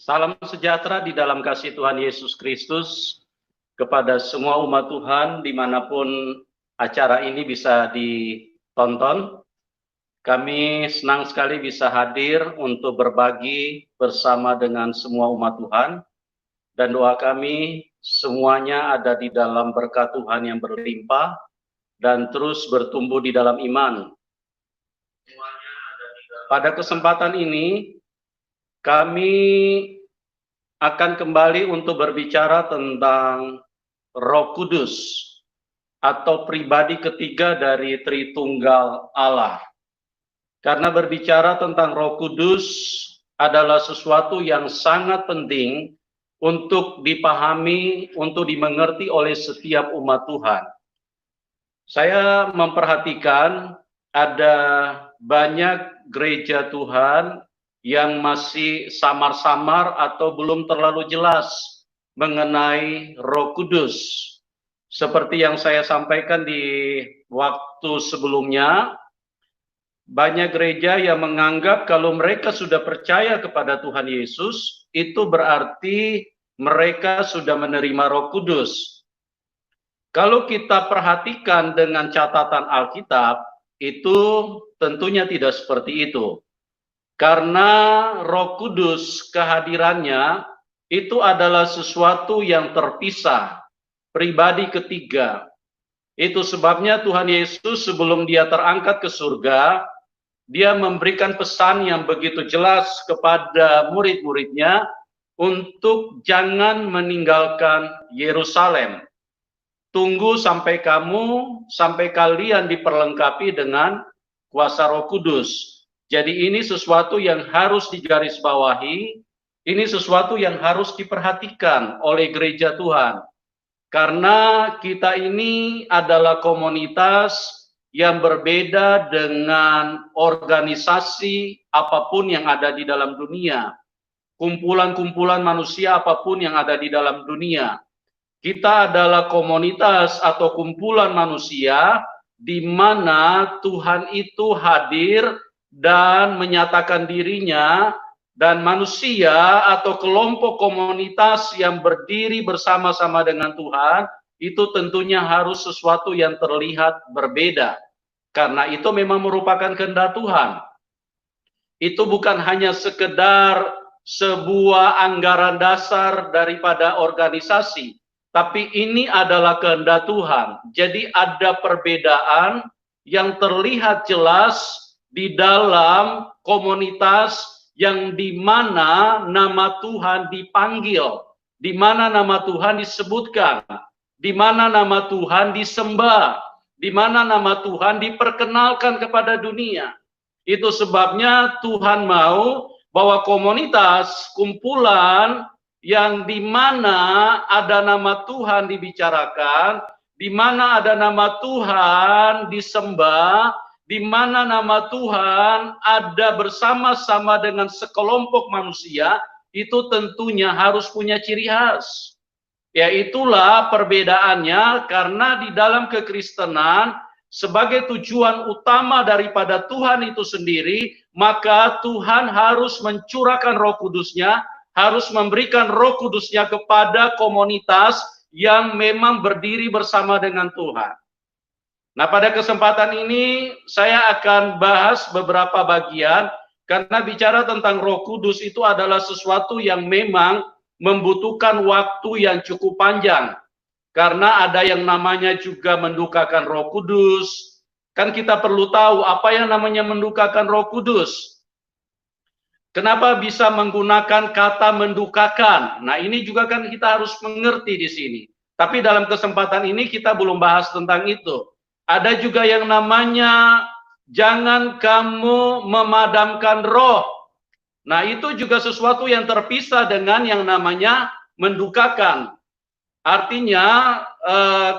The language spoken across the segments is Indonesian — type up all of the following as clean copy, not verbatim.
Salam sejahtera di dalam kasih Tuhan Yesus Kristus kepada semua umat Tuhan dimanapun acara ini bisa ditonton. Kami senang sekali bisa hadir untuk berbagi bersama dengan semua umat Tuhan. Dan doa kami semuanya ada di dalam berkat Tuhan yang berlimpah dan terus bertumbuh di dalam iman. Pada kesempatan ini, kami akan kembali untuk berbicara tentang Roh Kudus atau pribadi ketiga dari Tritunggal Allah. Karena berbicara tentang Roh Kudus adalah sesuatu yang sangat penting untuk dipahami, untuk dimengerti oleh setiap umat Tuhan. Saya memperhatikan ada banyak gereja Tuhan yang masih samar-samar atau belum terlalu jelas mengenai Roh Kudus. Seperti yang saya sampaikan di waktu sebelumnya, banyak gereja yang menganggap kalau mereka sudah percaya kepada Tuhan Yesus, itu berarti mereka sudah menerima Roh Kudus. Kalau kita perhatikan dengan catatan Alkitab, itu tentunya tidak seperti itu. Karena Roh Kudus kehadirannya itu adalah sesuatu yang terpisah, pribadi ketiga. Itu sebabnya Tuhan Yesus sebelum dia terangkat ke surga, dia memberikan pesan yang begitu jelas kepada murid-muridnya untuk jangan meninggalkan Yerusalem. Tunggu sampai kalian diperlengkapi dengan kuasa Roh Kudus. Jadi ini sesuatu yang harus digarisbawahi, ini sesuatu yang harus diperhatikan oleh gereja Tuhan. Karena kita ini adalah komunitas yang berbeda dengan organisasi apapun yang ada di dalam dunia. Kumpulan-kumpulan manusia apapun yang ada di dalam dunia. Kita adalah komunitas atau kumpulan manusia di mana Tuhan itu hadir dan menyatakan dirinya, dan manusia atau kelompok komunitas yang berdiri bersama-sama dengan Tuhan itu tentunya harus sesuatu yang terlihat berbeda, karena itu memang merupakan kehendak Tuhan. Itu bukan hanya sekedar sebuah anggaran dasar daripada organisasi, tapi ini adalah kehendak Tuhan. Jadi ada perbedaan yang terlihat jelas di dalam komunitas yang di mana nama Tuhan dipanggil, di mana nama Tuhan disebutkan, di mana nama Tuhan disembah, di mana nama Tuhan diperkenalkan kepada dunia. Itu sebabnya Tuhan mau bahwa komunitas, kumpulan yang di mana ada nama Tuhan dibicarakan, di mana ada nama Tuhan disembah, di mana nama Tuhan ada bersama-sama dengan sekelompok manusia, itu tentunya harus punya ciri khas. Ya, itulah perbedaannya, karena di dalam kekristenan sebagai tujuan utama daripada Tuhan itu sendiri, maka Tuhan harus mencurahkan Roh Kudus-Nya, harus memberikan Roh Kudus-Nya kepada komunitas yang memang berdiri bersama dengan Tuhan. Nah, pada kesempatan ini saya akan bahas beberapa bagian, karena bicara tentang Roh Kudus itu adalah sesuatu yang memang membutuhkan waktu yang cukup panjang. Karena ada yang namanya juga mendukakan Roh Kudus. Kan kita perlu tahu apa yang namanya mendukakan Roh Kudus. Kenapa bisa menggunakan kata mendukakan? Nah, ini juga kan kita harus mengerti di sini. Tapi dalam kesempatan ini kita belum bahas tentang itu. Ada juga yang namanya jangan kamu memadamkan roh. Nah, itu juga sesuatu yang terpisah dengan yang namanya mendukakan. Artinya,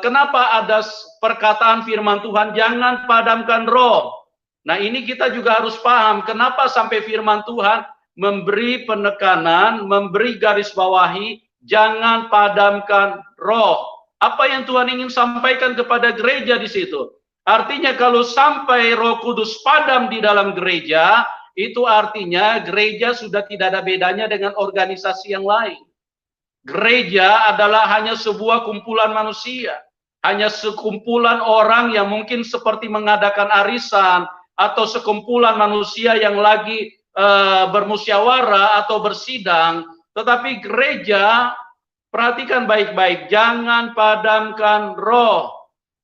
kenapa ada perkataan firman Tuhan, jangan padamkan roh. Nah, ini kita juga harus paham, kenapa sampai firman Tuhan memberi penekanan, memberi garis bawahi, jangan padamkan roh. Apa yang Tuhan ingin sampaikan kepada gereja di situ? Artinya kalau sampai Roh Kudus padam di dalam gereja, itu artinya gereja sudah tidak ada bedanya dengan organisasi yang lain. Gereja adalah hanya sebuah kumpulan manusia, hanya sekumpulan orang yang mungkin seperti mengadakan arisan, atau sekumpulan manusia yang lagi bermusyawarah atau bersidang. Tetapi gereja, perhatikan baik-baik, jangan padamkan roh.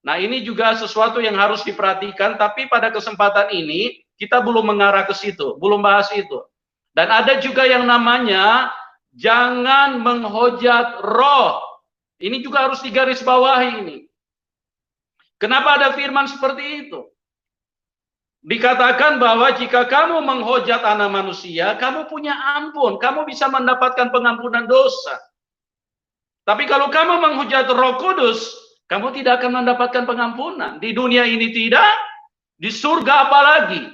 Nah, ini juga sesuatu yang harus diperhatikan, tapi pada kesempatan ini kita belum mengarah ke situ, belum bahas itu. Dan ada juga yang namanya jangan menghujat roh. Ini juga harus digarisbawahi ini. Kenapa ada firman seperti itu? Dikatakan bahwa jika kamu menghujat anak manusia, kamu punya ampun, kamu bisa mendapatkan pengampunan dosa. Tapi kalau kamu menghujat Roh Kudus, kamu tidak akan mendapatkan pengampunan. Di dunia ini tidak, di surga apalagi.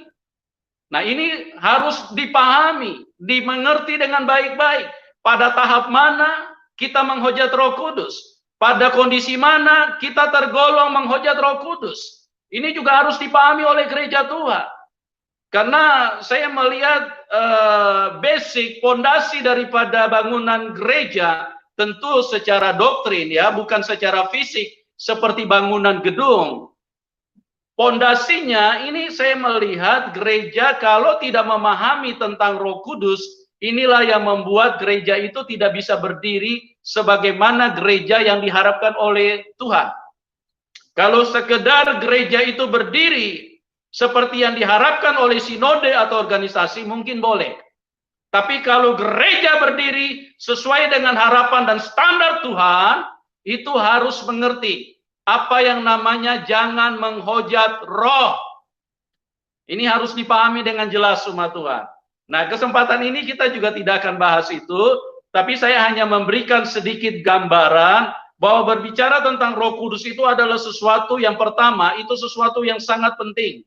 Nah, ini harus dipahami, dimengerti dengan baik-baik. Pada tahap mana kita menghujat Roh Kudus? Pada kondisi mana kita tergolong menghujat Roh Kudus? Ini juga harus dipahami oleh gereja Tuhan. Karena saya melihat basic, fondasi daripada bangunan gereja tentu secara doktrin ya, bukan secara fisik seperti bangunan gedung. Fondasinya ini saya melihat gereja kalau tidak memahami tentang Roh Kudus, inilah yang membuat gereja itu tidak bisa berdiri sebagaimana gereja yang diharapkan oleh Tuhan. Kalau sekedar gereja itu berdiri seperti yang diharapkan oleh sinode atau organisasi mungkin boleh. Tapi kalau gereja berdiri sesuai dengan harapan dan standar Tuhan, itu harus mengerti apa yang namanya jangan menghujat roh. Ini harus dipahami dengan jelas umat Tuhan. Nah, kesempatan ini kita juga tidak akan bahas itu, tapi saya hanya memberikan sedikit gambaran bahwa berbicara tentang Roh Kudus itu adalah sesuatu yang pertama, itu sesuatu yang sangat penting.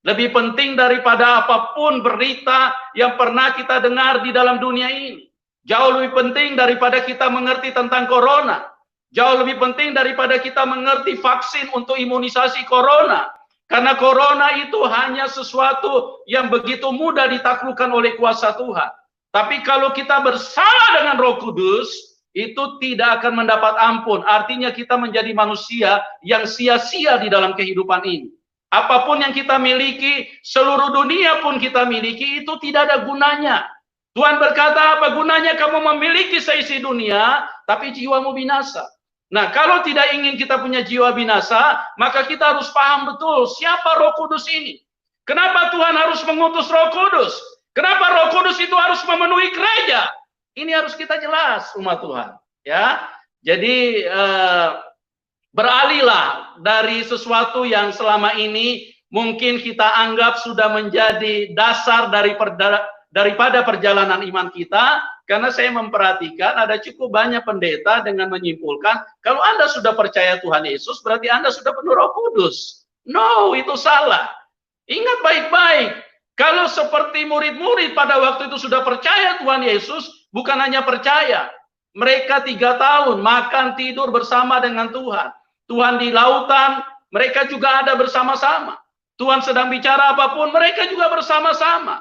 Lebih penting daripada apapun berita yang pernah kita dengar di dalam dunia ini. Jauh lebih penting daripada kita mengerti tentang corona. Jauh lebih penting daripada kita mengerti vaksin untuk imunisasi corona. Karena corona itu hanya sesuatu yang begitu mudah ditaklukkan oleh kuasa Tuhan. Tapi kalau kita bersama dengan Roh Kudus, itu tidak akan mendapat ampun. Artinya kita menjadi manusia yang sia-sia di dalam kehidupan ini. Apapun yang kita miliki, seluruh dunia pun kita miliki, itu tidak ada gunanya. Tuhan berkata, apa gunanya kamu memiliki seisi dunia, tapi jiwamu binasa. Nah, kalau tidak ingin kita punya jiwa binasa, maka kita harus paham betul siapa Roh Kudus ini. Kenapa Tuhan harus mengutus Roh Kudus? Kenapa Roh Kudus itu harus memenuhi gereja? Ini harus kita jelas umat Tuhan, ya. Jadi beralihlah dari sesuatu yang selama ini mungkin kita anggap sudah menjadi dasar daripada perjalanan iman kita, karena saya memperhatikan ada cukup banyak pendeta dengan menyimpulkan kalau Anda sudah percaya Tuhan Yesus berarti Anda sudah penuh Roh Kudus. No, itu salah. Ingat baik-baik, kalau seperti murid-murid pada waktu itu sudah percaya Tuhan Yesus, bukan hanya percaya, mereka 3 tahun makan tidur bersama dengan Tuhan. Tuhan di lautan, mereka juga ada bersama-sama. Tuhan sedang bicara apapun, mereka juga bersama-sama.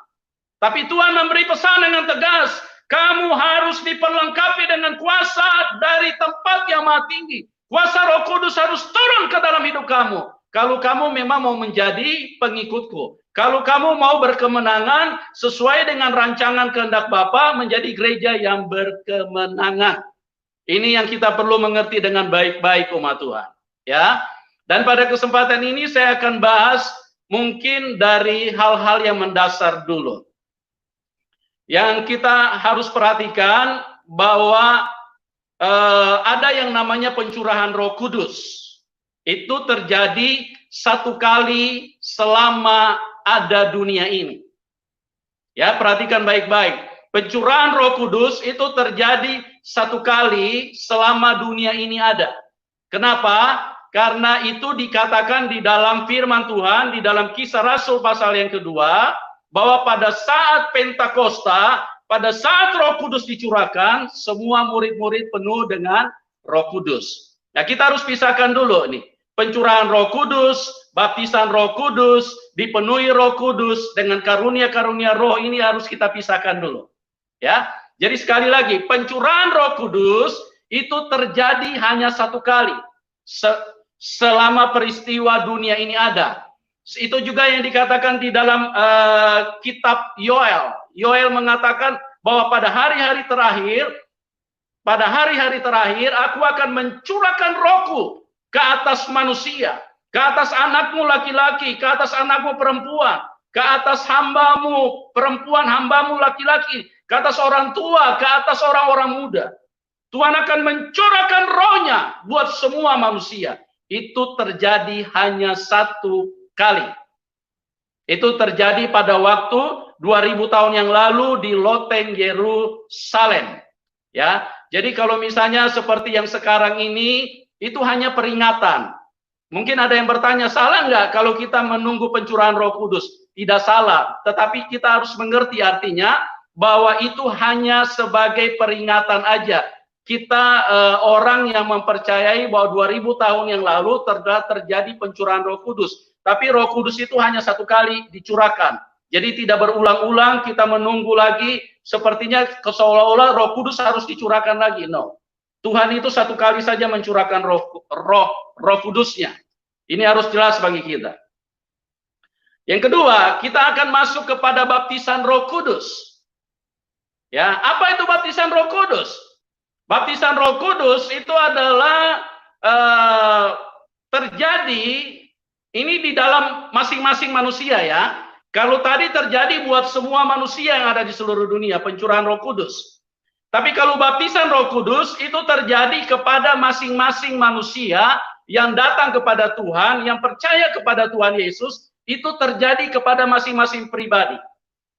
Tapi Tuhan memberi pesan dengan tegas, kamu harus diperlengkapi dengan kuasa dari tempat yang maha tinggi. Kuasa Roh Kudus harus turun ke dalam hidup kamu. Kalau kamu memang mau menjadi pengikutku. Kalau kamu mau berkemenangan sesuai dengan rancangan kehendak Bapa menjadi gereja yang berkemenangan. Ini yang kita perlu mengerti dengan baik-baik umat Tuhan. Ya. Dan pada kesempatan ini saya akan bahas mungkin dari hal-hal yang mendasar dulu. Yang kita harus perhatikan bahwa ada yang namanya pencurahan Roh Kudus. Itu terjadi 1 kali selama ada dunia ini. Ya, perhatikan baik-baik. Pencurahan Roh Kudus itu terjadi 1 kali selama dunia ini ada. Kenapa? Karena itu dikatakan di dalam firman Tuhan, di dalam Kisah Rasul pasal yang kedua, bahwa pada saat Pentakosta, pada saat Roh Kudus dicurahkan, semua murid-murid penuh dengan Roh Kudus. Nah, kita harus pisahkan dulu nih. pencurahan Roh Kudus, baptisan Roh Kudus, dipenuhi Roh Kudus dengan karunia-karunia Roh ini harus kita pisahkan dulu. Ya. Jadi sekali lagi, pencurahan Roh Kudus itu terjadi hanya satu kali selama peristiwa dunia ini ada. Itu juga yang dikatakan di dalam kitab Yoel. Yoel mengatakan bahwa pada hari-hari terakhir, aku akan mencurahkan Rohku ke atas manusia, ke atas anakmu laki-laki, ke atas anakmu perempuan, ke atas hambamu perempuan, hambamu laki-laki, ke atas orang tua, ke atas orang-orang muda. Tuhan akan mencurahkan Rohnya buat semua manusia. Itu terjadi hanya satu kali. Itu terjadi pada waktu 2000 tahun yang lalu di loteng Yerusalem. Ya, jadi kalau misalnya seperti yang sekarang ini, itu hanya peringatan. Mungkin ada yang bertanya, salah nggak kalau kita menunggu pencurahan Roh Kudus? Tidak salah, tetapi kita harus mengerti artinya bahwa itu hanya sebagai peringatan aja. Kita orang yang mempercayai bahwa 2000 tahun yang lalu terjadi pencurahan Roh Kudus. Tapi Roh Kudus itu hanya satu kali dicurahkan. Jadi tidak berulang-ulang kita menunggu lagi. Sepertinya seolah-olah Roh Kudus harus dicurahkan lagi. No. Tuhan itu satu kali saja mencurahkan Roh Kudusnya. Ini harus jelas bagi kita. Yang kedua, kita akan masuk kepada baptisan Roh Kudus. Ya, apa itu baptisan Roh Kudus? Baptisan Roh Kudus itu adalah terjadi ini di dalam masing-masing manusia ya. Kalau tadi terjadi buat semua manusia yang ada di seluruh dunia, pencurahan Roh Kudus. Tapi kalau baptisan Roh Kudus itu terjadi kepada masing-masing manusia yang datang kepada Tuhan, yang percaya kepada Tuhan Yesus, itu terjadi kepada masing-masing pribadi.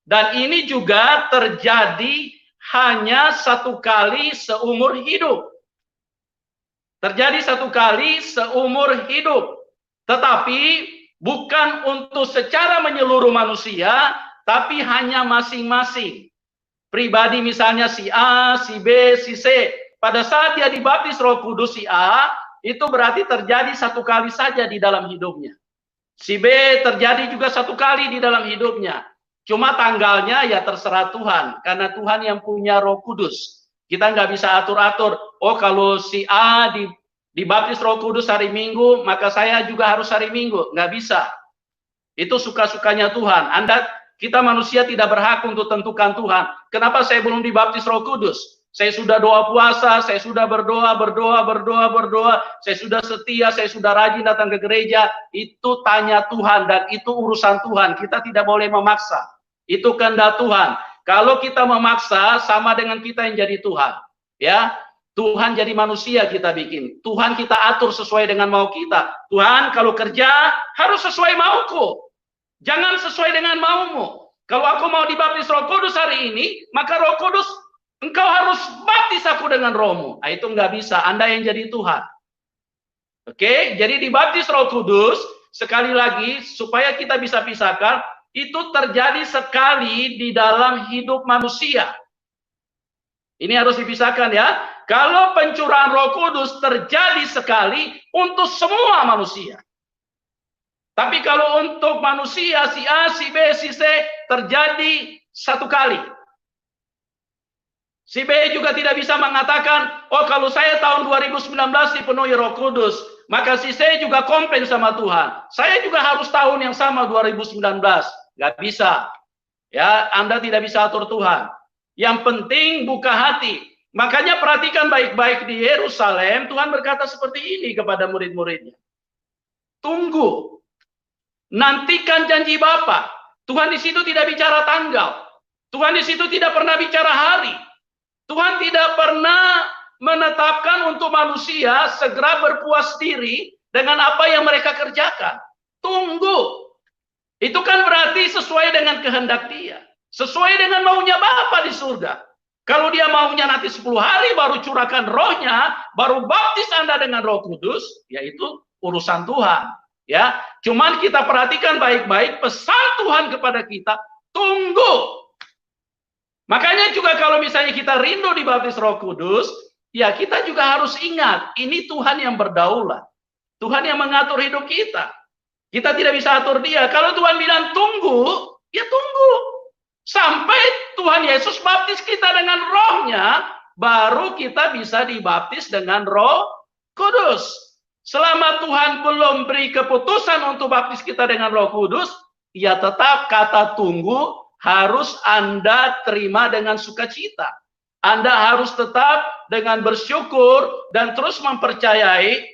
Dan ini juga terjadi hanya satu kali seumur hidup. Terjadi satu kali seumur hidup. Tetapi bukan untuk secara menyeluruh manusia, tapi hanya masing-masing pribadi, misalnya si A, si B, si C. Pada saat dia dibaptis Roh Kudus si A, itu berarti terjadi satu kali saja di dalam hidupnya. Si B terjadi juga satu kali di dalam hidupnya. Cuma tanggalnya ya terserah Tuhan, karena Tuhan yang punya Roh Kudus. Kita nggak bisa atur-atur. Oh, kalau si A dibaptis Roh Kudus hari Minggu, maka saya juga harus hari Minggu. Nggak bisa. Itu suka-sukanya Tuhan. Kita manusia tidak berhak untuk tentukan Tuhan. Kenapa saya belum dibaptis Roh Kudus? Saya sudah doa puasa, saya sudah berdoa. Saya sudah setia, saya sudah rajin datang ke gereja. Itu tanya Tuhan dan itu urusan Tuhan. Kita tidak boleh memaksa. Itu kehendak Tuhan. Kalau kita memaksa, sama dengan kita yang jadi Tuhan. Ya, Tuhan jadi manusia kita bikin. Tuhan kita atur sesuai dengan mau kita. Tuhan kalau kerja harus sesuai mauku. Jangan sesuai dengan maumu. Kalau aku mau dibaptis Roh Kudus hari ini, maka Roh Kudus, engkau harus baptis aku dengan rohmu. Nah, itu nggak bisa. Anda yang jadi Tuhan. Oke, jadi dibaptis Roh Kudus, sekali lagi, supaya kita bisa pisahkan, itu terjadi sekali di dalam hidup manusia. Ini harus dipisahkan ya. Kalau pencurahan Roh Kudus terjadi sekali untuk semua manusia. Tapi kalau untuk manusia si A, si B, si C terjadi satu kali. Si B juga tidak bisa mengatakan, oh kalau saya tahun 2019 dipenuhi Roh Kudus, maka si C juga komplain sama Tuhan. Saya juga harus tahun yang sama 2019. Nggak bisa. Ya, Anda tidak bisa atur Tuhan. Yang penting buka hati. Makanya perhatikan baik-baik di Yerusalem, Tuhan berkata seperti ini kepada murid-muridnya. Tunggu. Nantikan janji Bapa. Tuhan di situ tidak bicara tanggal. Tuhan di situ tidak pernah bicara hari. Tuhan tidak pernah menetapkan untuk manusia segera berpuas diri dengan apa yang mereka kerjakan. Tunggu. Itu kan berarti sesuai dengan kehendak Dia. Sesuai dengan maunya Bapa di surga. Kalau Dia maunya nanti 10 hari baru curahkan Rohnya, baru baptis Anda dengan Roh Kudus, yaitu urusan Tuhan. Ya, cuman kita perhatikan baik-baik pesan Tuhan kepada kita, tunggu. Makanya juga kalau misalnya kita rindu dibaptis Roh Kudus, ya kita juga harus ingat, ini Tuhan yang berdaulat. Tuhan yang mengatur hidup kita. Kita tidak bisa atur dia. Kalau Tuhan bilang tunggu, ya tunggu. Sampai Tuhan Yesus baptis kita dengan rohnya, baru kita bisa dibaptis dengan Roh Kudus. Selama Tuhan belum beri keputusan untuk baptis kita dengan Roh Kudus, ya tetap kata tunggu harus Anda terima dengan sukacita. Anda harus tetap dengan bersyukur dan terus mempercayai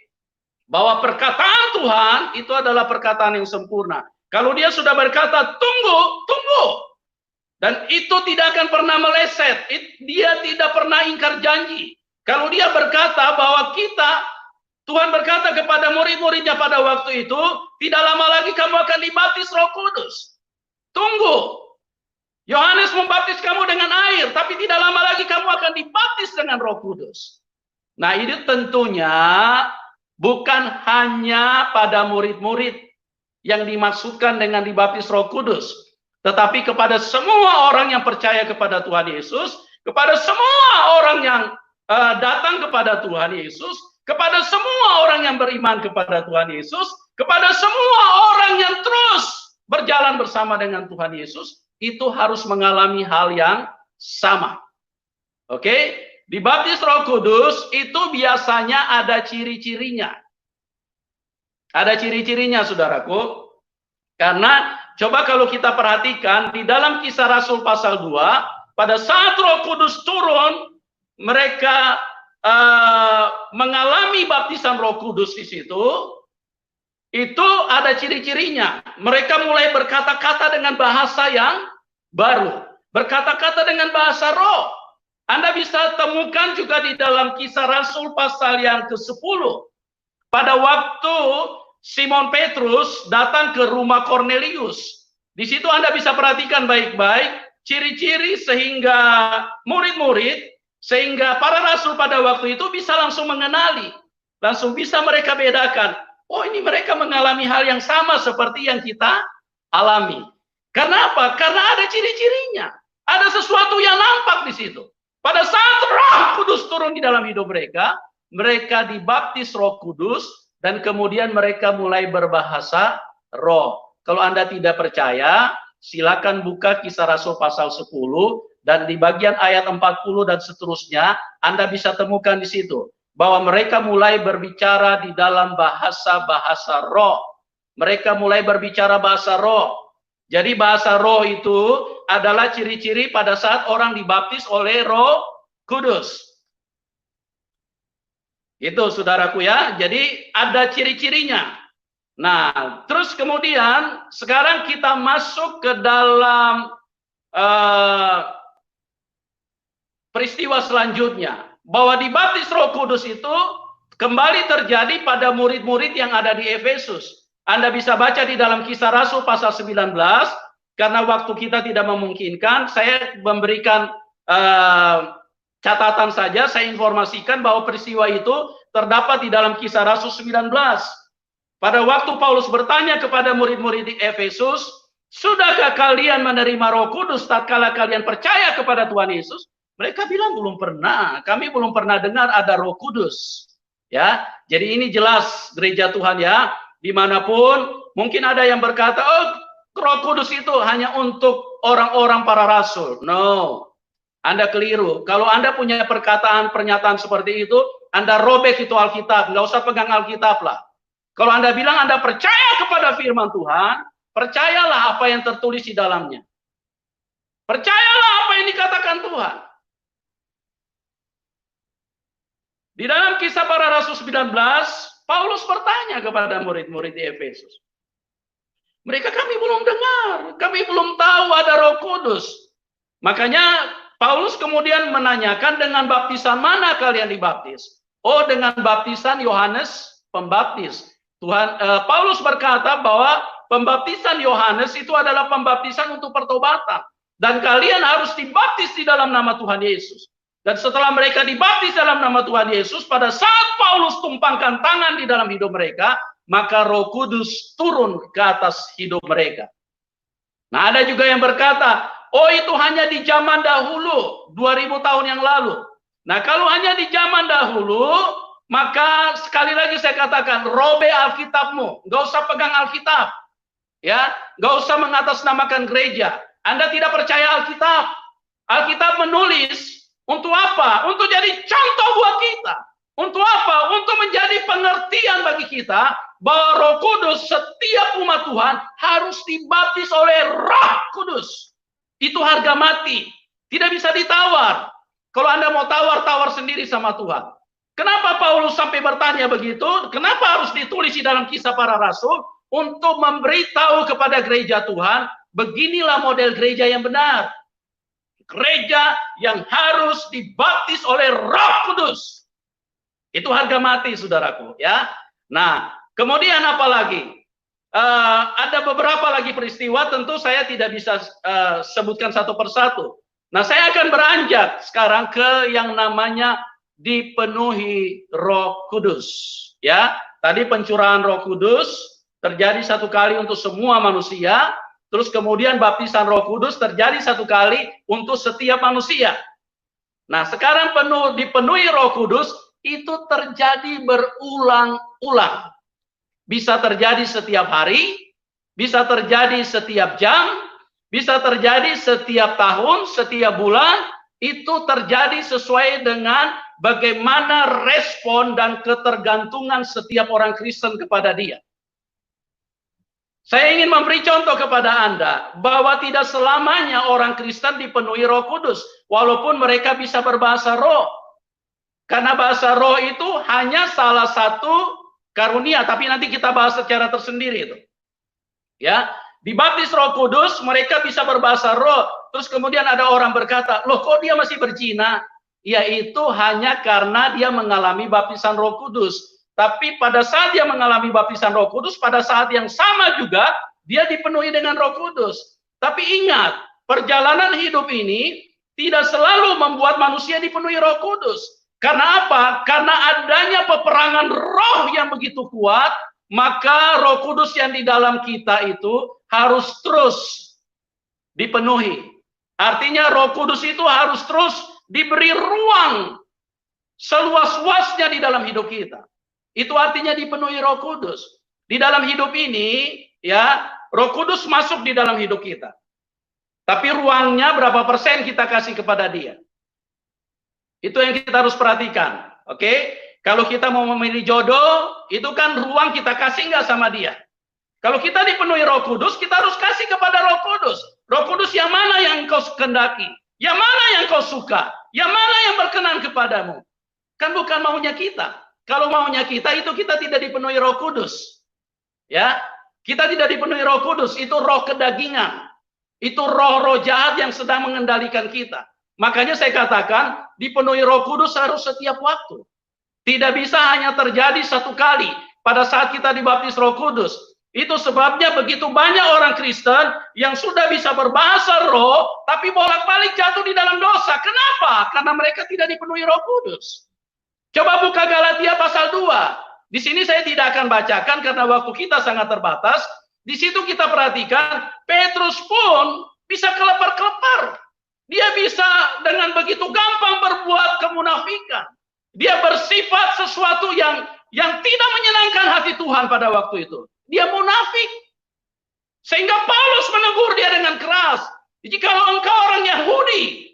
bahwa perkataan Tuhan itu adalah perkataan yang sempurna. Kalau dia sudah berkata tunggu, tunggu. Dan itu tidak akan pernah meleset. Dia tidak pernah ingkar janji. Kalau dia berkata bahwa Tuhan berkata kepada murid-muridnya pada waktu itu, tidak lama lagi kamu akan dibaptis Roh Kudus. Tunggu. Yohanes membaptis kamu dengan air, tapi tidak lama lagi kamu akan dibaptis dengan Roh Kudus. Nah, ini tentunya bukan hanya pada murid-murid yang dimaksudkan dengan dibaptis Roh Kudus, tetapi kepada semua orang yang percaya kepada Tuhan Yesus, kepada semua orang yang datang kepada Tuhan Yesus, kepada semua orang yang beriman kepada Tuhan Yesus, kepada semua orang yang terus berjalan bersama dengan Tuhan Yesus, itu harus mengalami hal yang sama. Oke? Dibaptis Roh Kudus itu biasanya ada ciri-cirinya. Ada ciri-cirinya, saudaraku. Karena coba kalau kita perhatikan di dalam Kisah Rasul pasal 2, pada saat Roh Kudus turun, mereka mengalami baptisan Roh Kudus di situ. Itu ada ciri-cirinya. Mereka mulai berkata-kata dengan bahasa yang baru. Berkata-kata dengan bahasa roh. Anda bisa temukan juga di dalam Kisah Rasul pasal yang ke-10. Pada waktu Simon Petrus datang ke rumah Cornelius. Di situ Anda bisa perhatikan baik-baik ciri-ciri sehingga murid-murid, sehingga para rasul pada waktu itu bisa langsung mengenali. Langsung bisa mereka bedakan. Oh, ini mereka mengalami hal yang sama seperti yang kita alami. Karena apa? Karena ada ciri-cirinya. Ada sesuatu yang nampak di situ. Pada saat Roh Kudus turun di dalam hidup mereka, mereka dibaptis Roh Kudus, dan kemudian mereka mulai berbahasa roh. Kalau Anda tidak percaya, silakan buka Kisah Rasul pasal 10, dan di bagian ayat 40 dan seterusnya, Anda bisa temukan di situ. Bahwa mereka mulai berbicara di dalam bahasa-bahasa roh. Mereka mulai berbicara bahasa roh. Jadi bahasa roh itu adalah ciri-ciri pada saat orang dibaptis oleh Roh Kudus. Itu saudaraku ya. Jadi ada ciri-cirinya. Nah, terus kemudian sekarang kita masuk ke dalam peristiwa selanjutnya. Bahwa dibaptis Roh Kudus itu kembali terjadi pada murid-murid yang ada di Efesus. Anda bisa baca di dalam Kisah Rasul pasal 19, karena waktu kita tidak memungkinkan, saya memberikan catatan saja, saya informasikan bahwa peristiwa itu terdapat di dalam Kisah Rasul 19. Pada waktu Paulus bertanya kepada murid-murid di Efesus, sudahkah kalian menerima Roh Kudus tatkala kalian percaya kepada Tuhan Yesus? Mereka bilang belum pernah, kami belum pernah dengar ada Roh Kudus. Ya, jadi ini jelas gereja Tuhan ya, dimanapun mungkin ada yang berkata, oh Roh Kudus itu hanya untuk orang-orang para rasul. No, Anda keliru. Kalau Anda punya pernyataan seperti itu, Anda robek itu Alkitab, nggak usah pegang Alkitab lah. Kalau Anda bilang Anda percaya kepada firman Tuhan, percayalah apa yang tertulis di dalamnya. Percayalah apa yang dikatakan Tuhan. Di dalam Kisah Para Rasul 19, Paulus bertanya kepada murid-murid di Efesus. Mereka, kami belum dengar, kami belum tahu ada Roh Kudus. Makanya Paulus kemudian menanyakan, dengan baptisan mana kalian dibaptis? Oh, dengan baptisan Yohanes Pembaptis. Paulus berkata bahwa pembaptisan Yohanes itu adalah pembaptisan untuk pertobatan. Dan kalian harus dibaptis di dalam nama Tuhan Yesus. Dan setelah mereka dibaptis dalam nama Tuhan Yesus, pada saat Paulus tumpangkan tangan di dalam hidup mereka, maka Roh Kudus turun ke atas hidup mereka. Nah, ada juga yang berkata, oh itu hanya di zaman dahulu, 2000 tahun yang lalu. Nah, kalau hanya di zaman dahulu, maka sekali lagi saya katakan, robe Alkitabmu, nggak usah pegang Alkitab, ya, nggak usah mengatasnamakan gereja. Anda tidak percaya Alkitab. Alkitab menulis untuk apa? Untuk jadi contoh buat kita. Untuk apa? Untuk menjadi pengertian bagi kita bahwa Roh Kudus, setiap umat Tuhan harus dibaptis oleh Roh Kudus. Itu harga mati, tidak bisa ditawar. Kalau Anda mau tawar sendiri sama Tuhan. Kenapa Paulus sampai bertanya begitu? Kenapa harus ditulis di dalam Kisah Para Rasul? Untuk memberitahu kepada gereja Tuhan, beginilah model gereja yang benar. Gereja yang harus dibaptis oleh Roh Kudus. Itu harga mati, saudaraku, ya. Nah, kemudian apa lagi? Ada beberapa lagi peristiwa, tentu saya tidak bisa sebutkan satu persatu. Nah, saya akan beranjak sekarang ke yang namanya dipenuhi Roh Kudus, ya. Tadi pencurahan Roh Kudus terjadi satu kali untuk semua manusia, terus kemudian baptisan Roh Kudus terjadi satu kali untuk setiap manusia. Nah, sekarang dipenuhi Roh Kudus itu terjadi berulang-ulang. Bisa terjadi setiap hari, bisa terjadi setiap jam, bisa terjadi setiap tahun, setiap bulan. Itu terjadi sesuai dengan bagaimana respon dan ketergantungan setiap orang Kristen kepada Dia. Saya ingin memberi contoh kepada Anda bahwa tidak selamanya orang Kristen dipenuhi Roh Kudus, walaupun mereka bisa berbahasa roh. Karena bahasa roh itu hanya salah satu karunia, tapi nanti kita bahas secara tersendiri itu. Ya, dibaptis Roh Kudus, mereka bisa berbahasa roh. Terus kemudian ada orang berkata, loh kok dia masih berzina? Yaitu hanya karena dia mengalami baptisan Roh Kudus. Tapi pada saat dia mengalami baptisan Roh Kudus, pada saat yang sama juga dia dipenuhi dengan Roh Kudus. Tapi ingat, perjalanan hidup ini tidak selalu membuat manusia dipenuhi Roh Kudus. Karena apa? Karena adanya peperangan roh yang begitu kuat, maka Roh Kudus yang di dalam kita itu harus terus dipenuhi. Artinya Roh Kudus itu harus terus diberi ruang seluas-luasnya di dalam hidup kita. Itu artinya dipenuhi Roh Kudus. Di dalam hidup ini, ya, Roh Kudus masuk di dalam hidup kita. Tapi ruangnya berapa persen kita kasih kepada Dia? Itu yang kita harus perhatikan. Oke? Kalau kita mau memilih jodoh, itu kan ruang kita kasih nggak sama Dia. Kalau kita dipenuhi Roh Kudus, kita harus kasih kepada Roh Kudus. Roh Kudus yang mana yang kau kehendaki? Yang mana yang kau suka? Yang mana yang berkenan kepadamu? Kan bukan maunya kita. Kalau maunya kita, itu kita tidak dipenuhi Roh Kudus. Ya, kita tidak dipenuhi Roh Kudus, itu roh kedagingan. Itu roh-roh jahat yang sedang mengendalikan kita. Makanya saya katakan, dipenuhi Roh Kudus harus setiap waktu. Tidak bisa hanya terjadi satu kali pada saat kita dibaptis Roh Kudus. Itu sebabnya begitu banyak orang Kristen yang sudah bisa berbahasa roh, tapi bolak-balik jatuh di dalam dosa. Kenapa? Karena mereka tidak dipenuhi Roh Kudus. Coba buka Galatia pasal 2. Di sini saya tidak akan bacakan karena waktu kita sangat terbatas. Di situ kita perhatikan, Petrus pun bisa kelepar-kelepar. Dia bisa dengan begitu gampang berbuat kemunafikan. Dia bersifat sesuatu yang tidak menyenangkan hati Tuhan pada waktu itu. Dia munafik. Sehingga Paulus menegur dia dengan keras. Jadi kalau engkau orang Yahudi,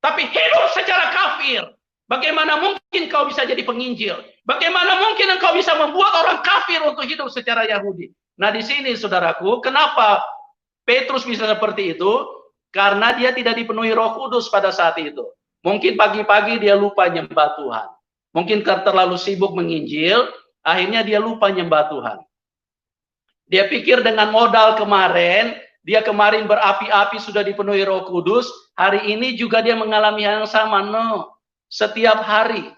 tapi hidup secara kafir, bagaimana mungkin kau bisa jadi penginjil? Bagaimana mungkin engkau bisa membuat orang kafir untuk hidup secara Yahudi? Nah di sini saudaraku, kenapa Petrus bisa seperti itu? Karena dia tidak dipenuhi Roh Kudus pada saat itu. Mungkin pagi-pagi dia lupa nyembah Tuhan. Mungkin terlalu sibuk menginjil, akhirnya dia lupa nyembah Tuhan. Dia pikir dengan modal kemarin, dia kemarin berapi-api sudah dipenuhi Roh Kudus, hari ini juga dia mengalami hal yang sama. No, setiap hari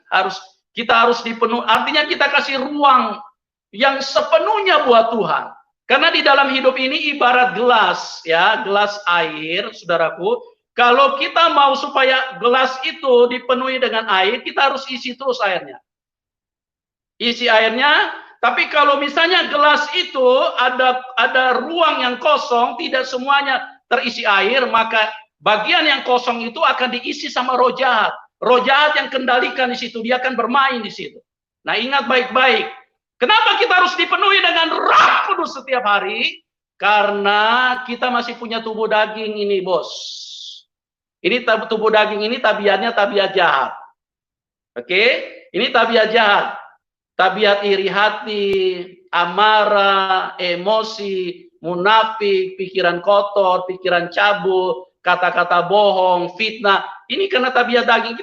kita harus dipenuhi. Artinya kita kasih ruang yang sepenuhnya buat Tuhan. Karena di dalam hidup ini ibarat gelas, ya, gelas air, saudaraku. Kalau kita mau supaya gelas itu dipenuhi dengan air, kita harus isi terus airnya. Isi airnya. Tapi kalau misalnya gelas itu ada ruang yang kosong, tidak semuanya terisi air, maka bagian yang kosong itu akan diisi sama roh jahat. Roh jahat yang kendalikan di situ, dia akan bermain di situ. Nah, ingat baik-baik. Kenapa kita harus dipenuhi dengan Roh Kudus setiap hari? Karena kita masih punya tubuh daging ini, bos. Ini tubuh daging ini tabiatnya tabiat jahat. Oke? Ini tabiat jahat. Tabiat iri hati, amarah, emosi, munafik, pikiran kotor, pikiran cabul, kata-kata bohong, fitnah. Ini karena tabiat daging.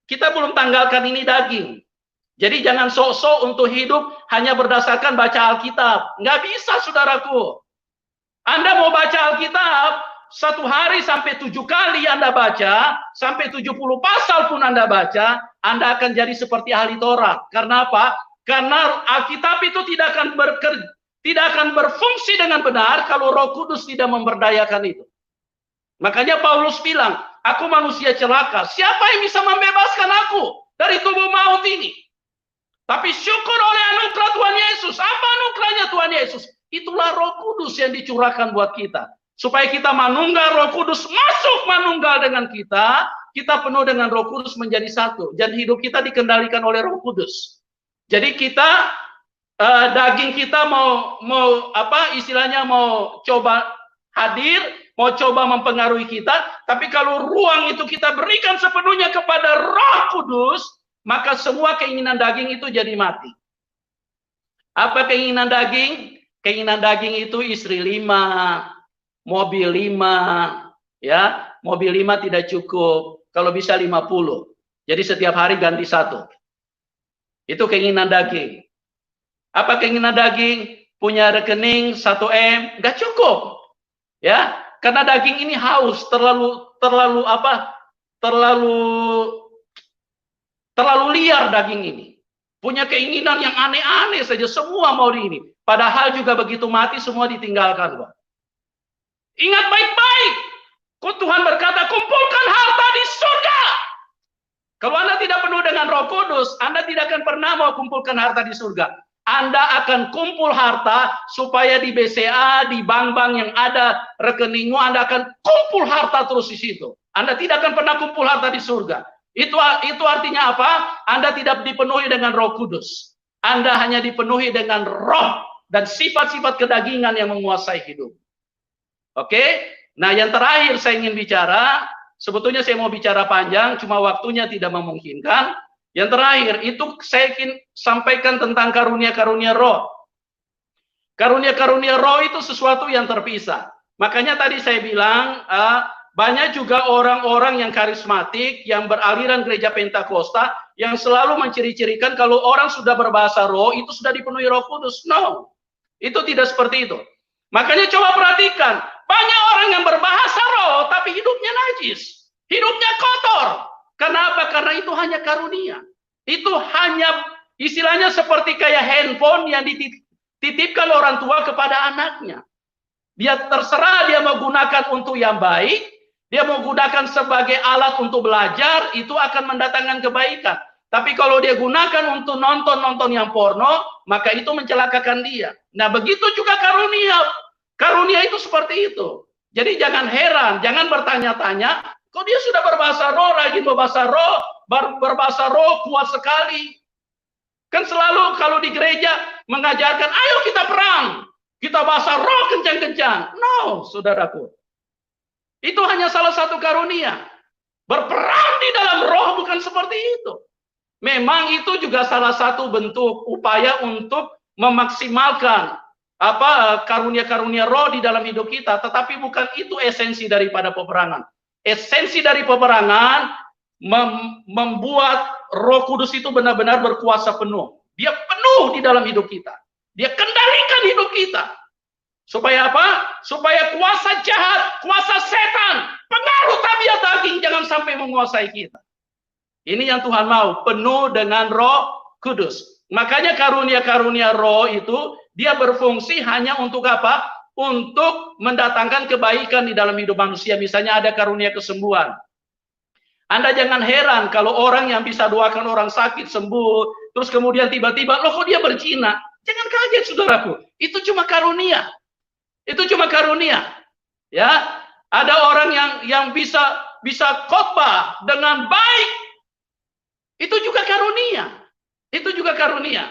Kita belum tanggalkan ini daging. Jadi jangan sok-sok untuk hidup hanya berdasarkan baca Alkitab. Nggak bisa, saudaraku. Anda mau baca Alkitab, satu hari sampai 7 kali Anda baca, sampai 70 pasal pun Anda baca, Anda akan jadi seperti ahli Taurat. Karena apa? Karena Alkitab itu tidak akan berfungsi dengan benar kalau Roh Kudus tidak memberdayakan itu. Makanya Paulus bilang, aku manusia celaka. Siapa yang bisa membebaskan aku dari tubuh maut ini? Tapi syukur oleh anugerah Tuhan Yesus. Apa anugerahnya Tuhan Yesus? Itulah Roh Kudus yang dicurahkan buat kita. Supaya kita manunggal Roh Kudus masuk manunggal dengan kita. Kita penuh dengan Roh Kudus menjadi satu. Dan hidup kita dikendalikan oleh Roh Kudus. Jadi kita, daging kita mau coba hadir, mau coba mempengaruhi kita. Tapi kalau ruang itu kita berikan sepenuhnya kepada Roh Kudus, maka semua keinginan daging itu jadi mati. Apa keinginan daging? Keinginan daging itu istri 5, mobil 5, ya. Mobil 5 tidak cukup, kalau bisa 50. Jadi setiap hari ganti 1. Itu keinginan daging. Apa keinginan daging? Punya rekening 1 M, nggak cukup. Ya, karena daging ini haus, terlalu liar daging ini. Punya keinginan yang aneh-aneh saja, semua mau ini. Padahal juga begitu mati semua ditinggalkan, Pak. Ingat baik-baik. Kok Tuhan berkata, kumpulkan harta di surga. Kalau Anda tidak penuh dengan Roh Kudus, Anda tidak akan pernah mau kumpulkan harta di surga. Anda akan kumpul harta supaya di BCA, di bank-bank yang ada rekeningmu, Anda akan kumpul harta terus di situ. Anda tidak akan pernah kumpul harta di surga. Itu artinya apa? Anda tidak dipenuhi dengan Roh Kudus. Anda hanya dipenuhi dengan roh dan sifat-sifat kedagingan yang menguasai hidup. Oke? Nah, yang terakhir saya ingin bicara, sebetulnya saya mau bicara panjang, cuma waktunya tidak memungkinkan. Yang terakhir, itu saya ingin sampaikan tentang karunia-karunia roh. Karunia-karunia roh itu sesuatu yang terpisah. Makanya tadi saya bilang, banyak juga orang-orang yang karismatik, yang beraliran gereja Pentakosta, yang selalu menciri-cirikan kalau orang sudah berbahasa roh, itu sudah dipenuhi Roh Kudus. No, itu tidak seperti itu. Makanya coba perhatikan, banyak orang yang berbahasa roh, tapi hidupnya najis, hidupnya kotor. Kenapa? Karena itu hanya karunia. Itu hanya istilahnya seperti kayak handphone yang dititipkan orang tua kepada anaknya. Dia terserah dia mau gunakan untuk yang baik, dia mau gunakan sebagai alat untuk belajar, itu akan mendatangkan kebaikan. Tapi kalau dia gunakan untuk nonton yang porno, maka itu mencelakakan dia. Nah, begitu juga karunia. Karunia itu seperti itu. Jadi jangan heran, jangan bertanya-tanya, kok dia sudah berbahasa roh, rajin berbahasa roh kuat sekali. Kan selalu kalau di gereja mengajarkan, ayo kita perang, kita bahasa roh kencang-kencang. No, saudaraku. Itu hanya salah satu karunia. Berperang di dalam roh bukan seperti itu. Memang itu juga salah satu bentuk upaya untuk memaksimalkan karunia-karunia roh di dalam hidup kita, tetapi bukan itu esensi daripada peperangan. Esensi dari peperangan membuat Roh Kudus itu benar-benar berkuasa penuh. Dia penuh di dalam hidup kita. Dia kendalikan hidup kita. Supaya apa? Supaya kuasa jahat, kuasa setan, pengaruh tabiat daging jangan sampai menguasai kita. Ini yang Tuhan mau, penuh dengan Roh Kudus. Makanya karunia-karunia roh itu dia berfungsi hanya untuk apa? Untuk mendatangkan kebaikan di dalam hidup manusia. Misalnya ada karunia kesembuhan. Anda jangan heran kalau orang yang bisa doakan orang sakit sembuh, terus kemudian tiba-tiba, loh kok dia berzina? Jangan kaget, saudaraku. Itu cuma karunia. Itu cuma karunia. Ya, ada orang yang bisa khotbah dengan baik. Itu juga karunia. Itu juga karunia.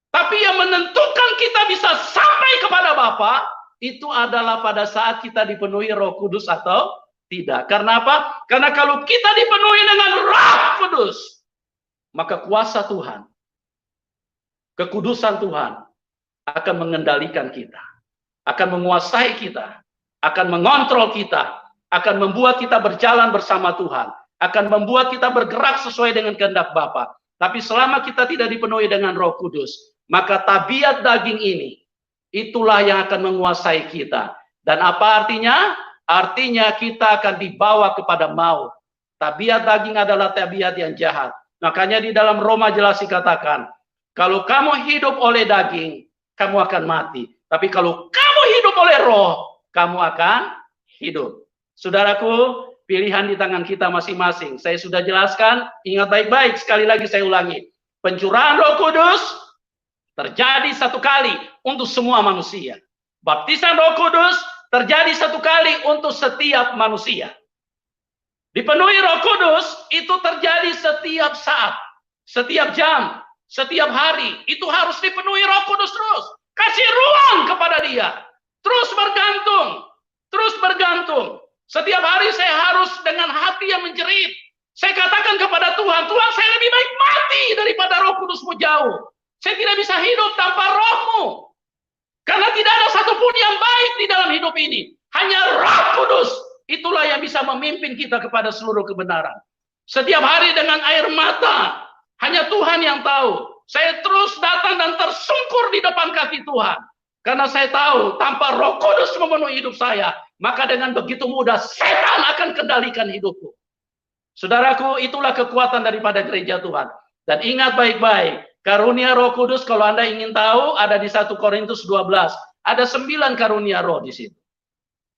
Tapi yang menentukan kita bisa sampai kepada Bapa itu adalah pada saat kita dipenuhi Roh Kudus atau tidak. Karena apa? Karena kalau kita dipenuhi dengan Roh Kudus, maka kuasa Tuhan, kekudusan Tuhan akan mengendalikan kita, akan menguasai kita, akan mengontrol kita, akan membuat kita berjalan bersama Tuhan, akan membuat kita bergerak sesuai dengan kehendak Bapa. Tapi selama kita tidak dipenuhi dengan Roh Kudus, maka tabiat daging ini, itulah yang akan menguasai kita. Dan apa artinya? Artinya kita akan dibawa kepada maut. Tabiat daging adalah tabiat yang jahat. Makanya di dalam Roma jelas dikatakan, kalau kamu hidup oleh daging, kamu akan mati. Tapi kalau kamu hidup oleh Roh, kamu akan hidup. Saudaraku, pilihan di tangan kita masing-masing. Saya sudah jelaskan, ingat baik-baik, sekali lagi saya ulangi. Pencurahan Roh Kudus terjadi satu kali untuk semua manusia. Baptisan Roh Kudus terjadi satu kali untuk setiap manusia. Dipenuhi Roh Kudus itu terjadi setiap saat, setiap jam, setiap hari. Itu harus dipenuhi Roh Kudus terus. Kasih ruang kepada Dia. Terus bergantung. Terus bergantung. Setiap hari saya harus dengan hati yang menjerit. Saya katakan kepada Tuhan, Tuhan, saya lebih baik mati daripada Roh Kudus-Mu jauh. Saya tidak bisa hidup tanpa Roh-Mu. Karena tidak ada satupun yang baik di dalam hidup ini. Hanya Roh Kudus. Itulah yang bisa memimpin kita kepada seluruh kebenaran. Setiap hari dengan air mata. Hanya Tuhan yang tahu. Saya terus datang dan tersungkur di depan kaki Tuhan. Karena saya tahu, tanpa Roh Kudus memenuhi hidup saya, maka dengan begitu mudah setan akan kendalikan hidupku. Saudaraku, itulah kekuatan daripada gereja Tuhan. Dan ingat baik-baik, karunia Roh Kudus kalau Anda ingin tahu ada di 1 Korintus 12. Ada 9 karunia roh di situ.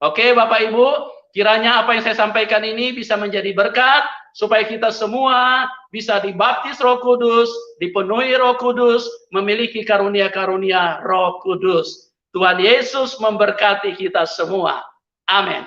Oke, Bapak Ibu, kiranya apa yang saya sampaikan ini bisa menjadi berkat supaya kita semua bisa dibaptis Roh Kudus, dipenuhi Roh Kudus, memiliki karunia-karunia Roh Kudus. Tuhan Yesus memberkati kita semua. Amin.